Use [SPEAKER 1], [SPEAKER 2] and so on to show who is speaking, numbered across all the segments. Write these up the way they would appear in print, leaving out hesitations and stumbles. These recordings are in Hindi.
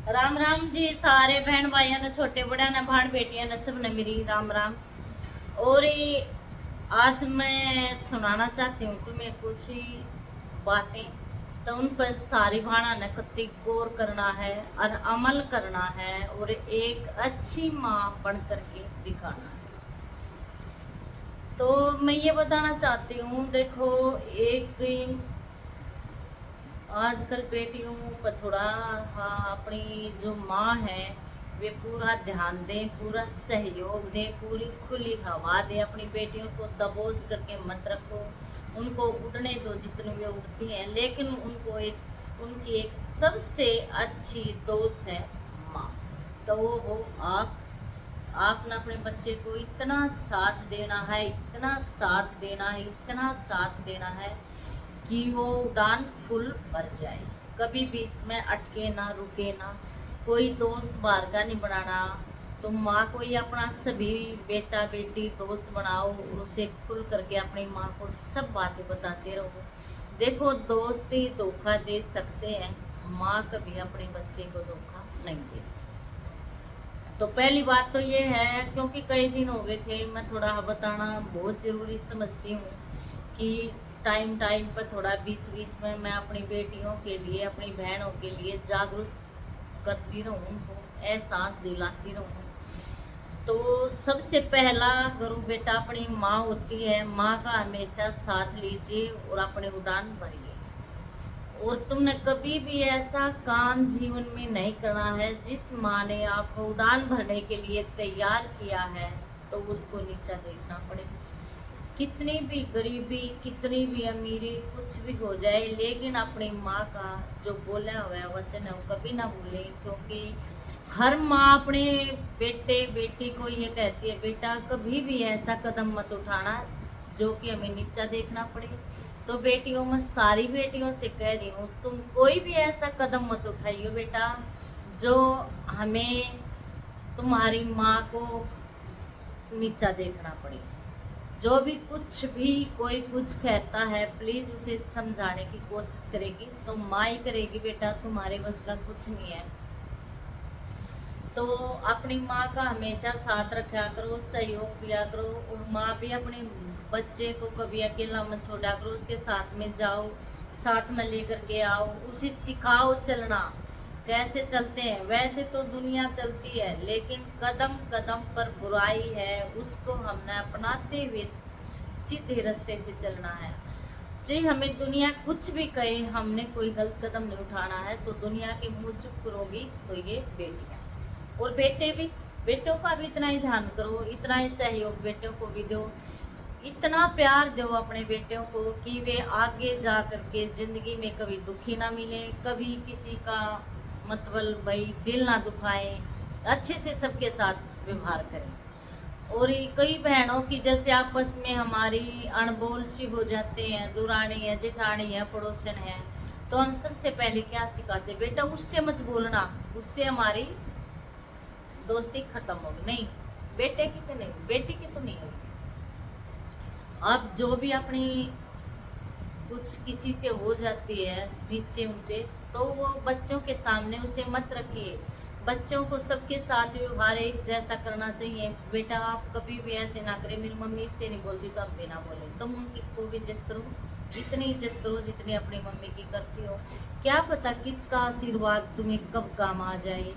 [SPEAKER 1] राम राम जी सारे बहन भाइयों ने, छोटे बड़े ने, भाण बेटियां ने, सब ने मेरी राम राम। और आज मैं सुनाना चाहती हूँ तुम्हें कुछ ही बातें। तो उन पर सारी भाणा ने कत्ती गौर करना है और अमल करना है और एक अच्छी माँ बन करके दिखाना है। तो मैं ये बताना चाहती हूँ, देखो, एक आजकल बेटियों पर थोड़ा, हाँ, अपनी जो माँ है वे पूरा ध्यान दें, पूरा सहयोग दें, पूरी खुली हवा दें। अपनी बेटियों को दबोच करके मत रखो, उनको उड़ने दो जितनी वे उड़ती हैं, लेकिन उनको उनकी एक सबसे अच्छी दोस्त है माँ। तो वो हो आप। आपने अपने बच्चे को इतना साथ देना है, इतना साथ देना है, इतना साथ देना है कि वो उड़ान फुल भर जाए, कभी बीच में अटके ना, रुके ना। कोई दोस्त बाहर का नहीं बनाना। तुम माँ को ही अपना सभी बेटा बेटी दोस्त बनाओ और उसे खुल करके अपनी माँ को सब बातें बताते रहो। देखो, दोस्त ही धोखा दे सकते हैं, माँ कभी अपने बच्चे को धोखा नहीं दे। तो पहली बात तो ये है, क्योंकि कई दिन हो गए थे, मैं थोड़ा बताना बहुत ज़रूरी समझती हूँ कि टाइम टाइम पर थोड़ा बीच बीच में मैं अपनी बेटियों के लिए, अपनी बहनों के लिए जागरूक करती रहूँ, उनको एहसास दिलाती रहूँ। तो सबसे पहला गुरु बेटा अपनी माँ होती है। माँ का हमेशा साथ लीजिए और अपने उड़ान भरिए। और तुमने कभी भी ऐसा काम जीवन में नहीं करना है, जिस माँ ने आपको उड़ान भरने के लिए तैयार किया है तो उसको नीचा देखना पड़े। कितनी भी गरीबी, कितनी भी अमीरी, कुछ भी हो जाए, लेकिन अपनी माँ का जो बोला हुआ वचन है वो कभी ना भूले। क्योंकि हर माँ अपने बेटे बेटी को ये कहती है, बेटा कभी भी ऐसा कदम मत उठाना जो कि हमें नीचा देखना पड़े। तो बेटियों में, सारी बेटियों से कह रही हूँ, तुम कोई भी ऐसा कदम मत उठाइयो बेटा जो हमें, तुम्हारी माँ को नीचा देखना पड़े। जो भी कुछ भी कोई कुछ कहता है, प्लीज उसे समझाने की कोशिश करेगी तो माँ ही करेगी बेटा, तुम्हारे बस का कुछ नहीं है। तो अपनी माँ का हमेशा साथ रखा करो, सहयोग दिया करो। और माँ भी अपने बच्चे को कभी अकेला मत छोड़ा करो, उसके साथ में जाओ, साथ में लेकर के आओ, उसे सिखाओ चलना। कैसे चलते हैं? वैसे तो दुनिया चलती है, लेकिन कदम कदम पर बुराई है, उसको हमने अपनाते हुए सीधे रास्ते से चलना है। जी, हमें दुनिया कुछ भी कहे, हमने कोई गलत कदम नहीं उठाना है। तो दुनिया के मुंह चुप करोगी तो ये बेटियां और बेटे भी, बेटों का भी इतना ही ध्यान करो, इतना ही सहयोग बेटों को भी दो, इतना प्यार दो अपने बेटों को कि वे आगे जा करके जिंदगी में कभी दुखी ना मिले, कभी किसी का मतलब भाई दिल ना दुखाए, अच्छे से सबके साथ व्यवहार करें। और ये कई बहनों की जैसे आपस में हमारी अनबोल सी हो जाते हैं, दुरानी है, जेठानी है, पड़ोसन है, तो हम सबसे पहले क्या सिखाते, बेटा उससे मत बोलना, उससे हमारी दोस्ती खत्म होगी। नहीं, बेटे की तो नहीं, बेटी की तो नहीं होगी। अब जो भी अपनी कुछ किसी से हो जाती है नीचे ऊंचे, तो वो बच्चों के सामने उसे मत रखिए। बच्चों को सबके साथ व्यवहार एक जैसा करना चाहिए। बेटा आप कभी भी ऐसे ना करें, मेरी मम्मी इससे नहीं बोलती तो आप भी ना बोले। तुम उनकी खूब इज्जत करो, इतनी इज्जत करो जितनी अपनी मम्मी की करती हो। क्या पता किसका आशीर्वाद तुम्हें कब काम आ जाए।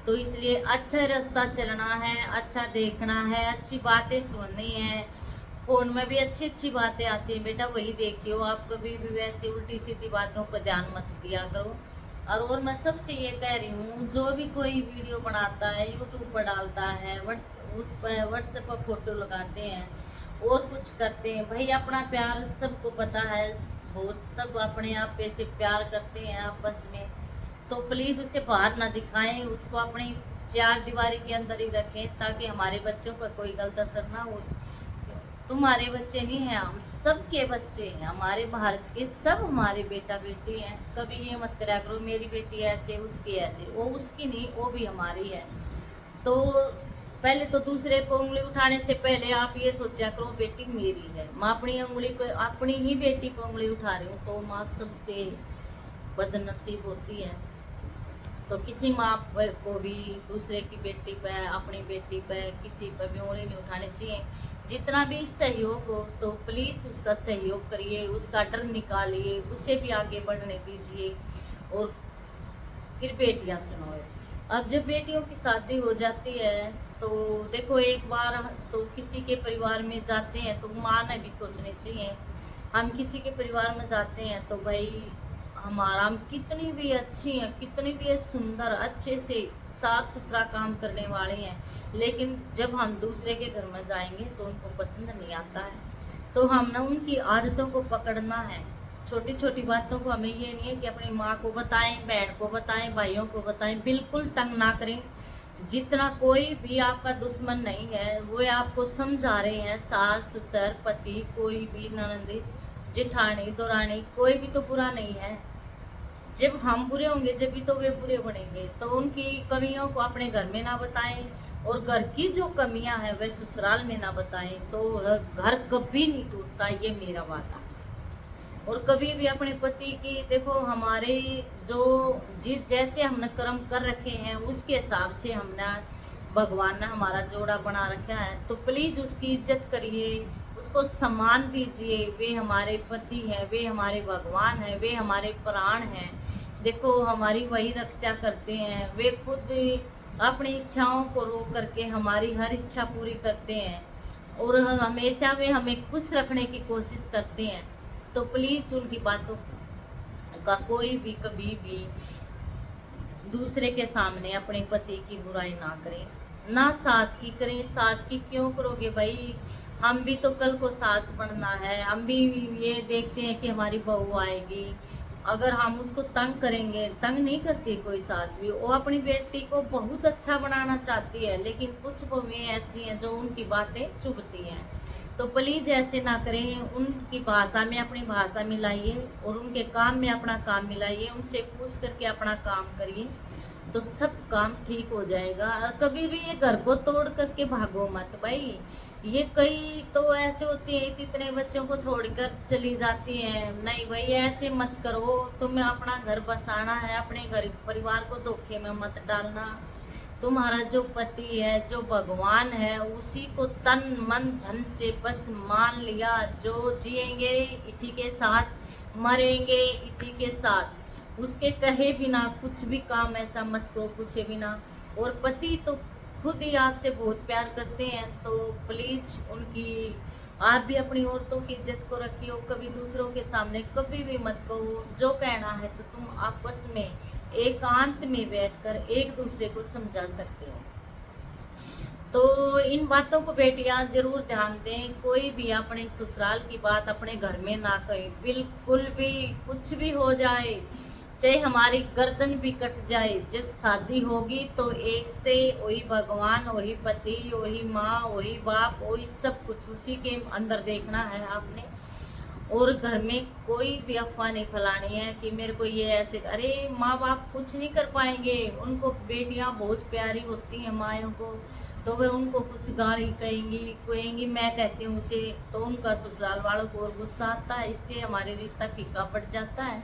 [SPEAKER 1] तो इसलिए अच्छा रास्ता चलना है, अच्छा देखना है, अच्छी बातें सुननी है। फोन में भी अच्छी अच्छी बातें आती हैं बेटा, वही देखियो। आप कभी भी वैसे उल्टी सीधी बातों पर ध्यान मत दिया करो। और मैं सबसे ये कह रही हूँ, जो भी कोई वीडियो बनाता है, यूट्यूब पर डालता है, उस पर व्हाट्सएप पर फोटो लगाते हैं और कुछ करते हैं, भाई अपना प्यार सबको पता है, बहुत सब अपने आप पे से प्यार करते हैं आपस में। तो प्लीज़ उसे बाहर ना दिखाएं, उसको अपनी चार दीवारी के अंदर ही रखें, ताकि हमारे बच्चों पर कोई गलत असर ना हो। तुम्हारे बच्चे नहीं हैं, हम सबके बच्चे हैं, हमारे भारत के सब हमारे बेटा बेटी हैं। कभी ये मत करा करो मेरी बेटी ऐसे, उसकी ऐसे। वो उसकी नहीं, वो भी हमारी है। तो पहले तो दूसरे को उंगली उठाने से पहले आप ये सोचा करो, बेटी मेरी है। माँ अपनी उंगली पे, अपनी ही बेटी पे उंगली उठा रही हूँ तो माँ सबसे बदनसीब होती है। तो किसी माँ को भी दूसरे की बेटी पे, अपनी बेटी पे, किसी पे भी उंगली नहीं उठानी चाहिए। जितना भी सहयोग हो तो प्लीज उसका सहयोग करिए, उसका डर निकालिए, उसे भी आगे बढ़ने दीजिए। और फिर बेटियां सुनो, अब जब बेटियों की शादी हो जाती है तो देखो, एक बार तो किसी के परिवार में जाते हैं तो माँ ने भी सोचनी चाहिए। हम किसी के परिवार में जाते हैं तो भाई हमारा, हम कितनी भी अच्छी हैं, कितनी भी सुंदर, अच्छे से साफ सुथरा काम करने वाले हैं, लेकिन जब हम दूसरे के घर में जाएंगे तो उनको पसंद नहीं आता है। तो हम ना उनकी आदतों को पकड़ना है। छोटी छोटी बातों को हमें ये नहीं है कि अपनी माँ को बताएं, बहन को बताएं, भाइयों को बताएं, बिल्कुल तंग ना करें। जितना कोई भी आपका दुश्मन नहीं है, वो आपको समझा रहे हैं, सास ससुर पति, कोई भी ननद जेठानी दौरानी, कोई भी तो बुरा नहीं है। जब हम बुरे होंगे जब भी तो वे बुरे बनेंगे। तो उनकी कमियों को अपने घर में ना बताएं, और घर की जो कमियां हैं वह ससुराल में ना बताएं, तो घर कभी नहीं टूटता, ये मेरा वादा। और कभी भी अपने पति की, देखो हमारे जो जिस जैसे हमने कर्म कर रखे हैं उसके हिसाब से हमने, भगवान ने हमारा जोड़ा बना रखा है, तो प्लीज उसकी इज्जत करिए, उसको सम्मान दीजिए। वे हमारे पति हैं, वे हमारे भगवान हैं, वे हमारे प्राण हैं। देखो हमारी वही रक्षा करते हैं, वे खुद अपनी इच्छाओं को रोक करके हमारी हर इच्छा पूरी करते हैं, और हमेशा वे हमें खुश रखने की कोशिश करते हैं। तो प्लीज उनकी बातों का कोई भी कभी भी दूसरे के सामने अपने पति की बुराई ना करें, ना सास की करें। सास की क्यों करोगे भाई, हम भी तो कल को सास बनना है। हम भी ये देखते हैं कि हमारी बहू आएगी, अगर हम उसको तंग करेंगे, तंग नहीं करती कोई सास भी, वो अपनी बेटी को बहुत अच्छा बनाना चाहती है, लेकिन कुछ बहुएं ऐसी हैं जो उनकी बातें चुभती हैं। तो प्लीज ऐसे ना करें, उनकी भाषा में अपनी भाषा मिलाइए, और उनके काम में अपना काम मिलाइए, उनसे पूछ करके अपना काम करिए, तो सब काम ठीक हो जाएगा। कभी भी ये घर को तोड़ करके भागो मत भाई। ये कई तो ऐसे होती है, इतने बच्चों को छोड़कर चली जाती हैं, नहीं भाई ऐसे मत करो। तुम्हें अपना घर बसाना है, अपने घर परिवार को धोखे में मत डालना। तुम्हारा जो पति है, जो भगवान है, उसी को तन मन धन से बस मान लिया। जो जिएंगे इसी के साथ, मरेंगे इसी के साथ। उसके कहे बिना कुछ भी काम ऐसा मत करो, पूछे बिना। और पति तो खुद ही आपसे बहुत प्यार करते हैं, तो प्लीज उनकी, आप भी अपनी औरतों की इज्जत को रखियो। कभी दूसरों के सामने कभी भी मत कहो, जो कहना है तो तुम आपस में एकांत में बैठकर एक दूसरे को समझा सकते हो। तो इन बातों को बेटियां जरूर ध्यान दें। कोई भी अपने ससुराल की बात अपने घर में ना कहे, बिल्कुल भी। कुछ भी हो जाए, चाहे हमारी गर्दन भी कट जाए, जब शादी होगी तो एक से वही भगवान, वही पति, वही माँ, वही बाप, वही सब कुछ उसी के अंदर देखना है आपने। और घर में कोई भी अफवाह नहीं फैलानी है कि मेरे को ये ऐसे, अरे माँ बाप कुछ नहीं कर पाएंगे। उनको बेटियां बहुत प्यारी होती हैं मायों को, तो वे उनको कुछ गाली कहेंगी, मैं कहती हूँ उसे, तो उनका ससुराल वालों को और गुस्सा आता है, इससे हमारे रिश्ता फीका पड़ जाता है।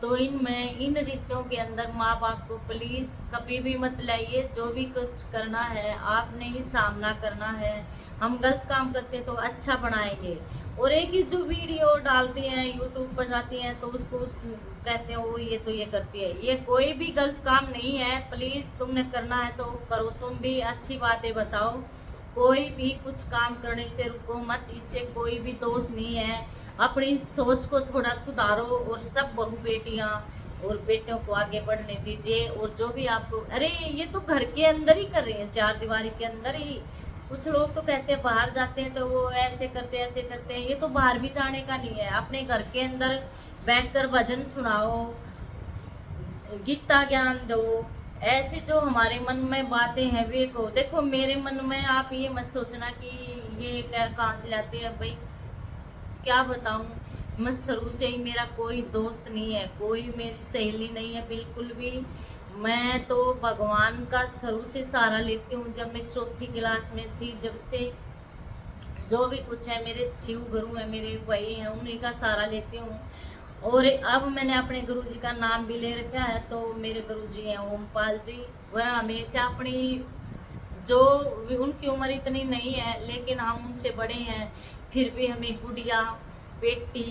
[SPEAKER 1] तो इन रिश्तों के अंदर माँ बाप को प्लीज कभी भी मत लाइए। जो भी कुछ करना है आपने ही सामना करना है। हम गलत काम करते तो अच्छा बनाएंगे, और एक ही जो वीडियो डालते हैं यूट्यूब पर जाती हैं तो उसको कहते हैं वो ये तो ये करती है। ये कोई भी गलत काम नहीं है, प्लीज तुमने करना है तो करो, तुम भी अच्छी बातें बताओ। कोई भी कुछ काम करने से रुको मत, इससे कोई भी दोष नहीं है। अपनी सोच को थोड़ा सुधारो, और सब बहू बेटियां और बेटों को आगे बढ़ने दीजिए। और जो भी आपको, अरे ये तो घर के अंदर ही कर रहे हैं, चार दीवारी के अंदर ही। कुछ लोग तो कहते हैं बाहर जाते हैं तो वो ऐसे करते हैं, ये तो बाहर भी जाने का नहीं है। अपने घर के अंदर बैठकर भजन सुनाओ, गीता ज्ञान दो। ऐसे जो हमारे मन में बातें हैं वे को देखो, मेरे मन में आप ये मत सोचना कि ये कहाँ से लाते हैं भाई, क्या बताऊं। मैं शुरू से ही, मेरा कोई दोस्त नहीं है, कोई मेरी सहेली नहीं है बिल्कुल भी। मैं तो भगवान का शुरू से सहारा लेती हूँ। जब मैं चौथी क्लास में थी, जब से जो भी कुछ है, मेरे शिव गुरु है, मेरे भाई हैं, उन्हीं का सहारा लेती हूँ। और अब मैंने अपने गुरुजी का नाम भी ले रखा है। तो मेरे गुरुजी हैं ओमपाल जी। वह हमेशा अपनी जो उनकी उम्र इतनी नहीं है लेकिन हम उनसे बड़े हैं, फिर भी हमें गुड़िया, बेटी,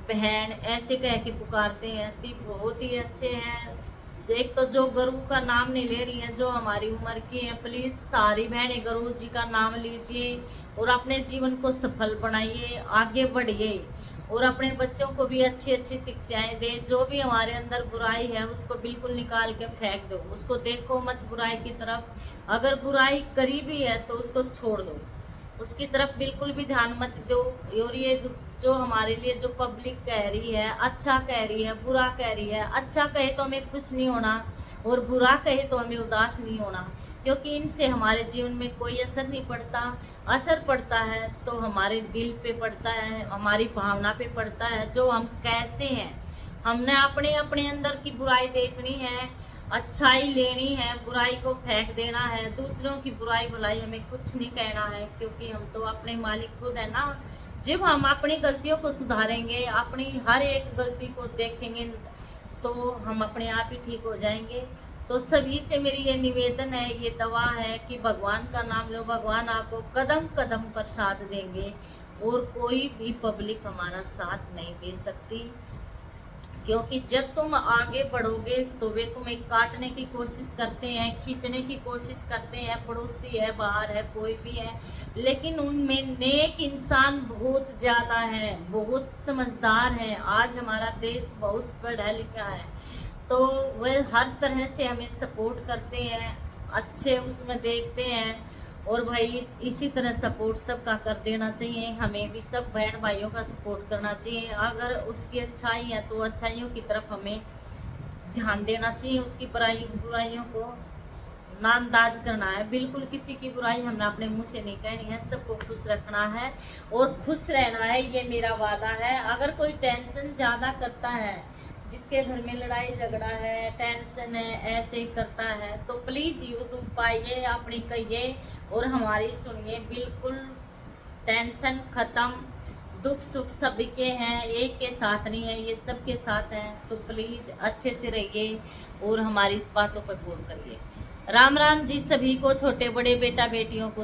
[SPEAKER 1] बहन ऐसे कह के पुकारते हैं। तो बहुत ही अच्छे हैं। एक तो जो गुरु का नाम नहीं ले रही हैं, जो हमारी उम्र की हैं, प्लीज सारी बहनें गुरु जी का नाम लीजिए और अपने जीवन को सफल बनाइए, आगे बढ़िए और अपने बच्चों को भी अच्छी अच्छी शिक्षाएं दे। जो भी हमारे अंदर बुराई है उसको बिल्कुल निकाल के फेंक दो, उसको देखो मत बुराई की तरफ। अगर बुराई करी भी है तो उसको छोड़ दो, उसकी तरफ बिल्कुल भी ध्यान मत दो। और ये जो हमारे लिए जो पब्लिक कह रही है, अच्छा कह रही है, बुरा कह रही है, अच्छा कहे तो हमें खुश नहीं होना और बुरा कहे तो हमें उदास नहीं होना, क्योंकि इनसे हमारे जीवन में कोई असर नहीं पड़ता। असर पड़ता है तो हमारे दिल पे पड़ता है, हमारी भावना पे पड़ता है, जो हम कैसे हैं। हमने अपने अपने अंदर की बुराई देखनी है, अच्छाई लेनी है, बुराई को फेंक देना है। दूसरों की बुराई भलाई हमें कुछ नहीं कहना है, क्योंकि हम तो अपने मालिक खुद है ना। जब हम अपनी गलतियों को सुधारेंगे, अपनी हर एक गलती को देखेंगे, तो हम अपने आप ही ठीक हो जाएंगे। तो सभी से मेरी ये निवेदन है, ये दवा है कि भगवान का नाम लो, भगवान आपको कदम कदम पर साथ देंगे और कोई भी पब्लिक हमारा साथ नहीं दे सकती। क्योंकि जब तुम आगे बढ़ोगे तो वे तुम्हें काटने की कोशिश करते हैं, खींचने की कोशिश करते हैं, पड़ोसी है, बाहर है, कोई भी है, लेकिन उनमें नेक इंसान बहुत ज़्यादा है, बहुत समझदार है। आज हमारा देश बहुत पढ़ा लिखा है, तो वह हर तरह से हमें सपोर्ट करते हैं, अच्छे उसमें देखते हैं। और भाई इसी तरह सपोर्ट सबका कर देना चाहिए, हमें भी सब बहन भाइयों का सपोर्ट करना चाहिए। अगर उसकी अच्छाई है तो अच्छाइयों की तरफ हमें ध्यान देना चाहिए, उसकी बुराइयों को नाअंदाज करना है। बिल्कुल किसी की बुराई हमने अपने मुंह से नहीं कहनी है, सबको खुश रखना है और खुश रहना है, ये मेरा वादा है। अगर कोई टेंशन ज़्यादा करता है, जिसके घर में लड़ाई झगड़ा है, टेंशन है, ऐसे ही करता है, तो प्लीज़ यूट्यूब पाइए, अपनी कहिए और हमारी सुनिए। बिल्कुल टेंशन खत्म, दुख सुख सभी के हैं, एक के साथ नहीं है, ये सबके साथ हैं। तो प्लीज अच्छे से रहिए और हमारी इस बातों पर गौर करिए। राम राम जी सभी को, छोटे बड़े बेटा बेटियों को।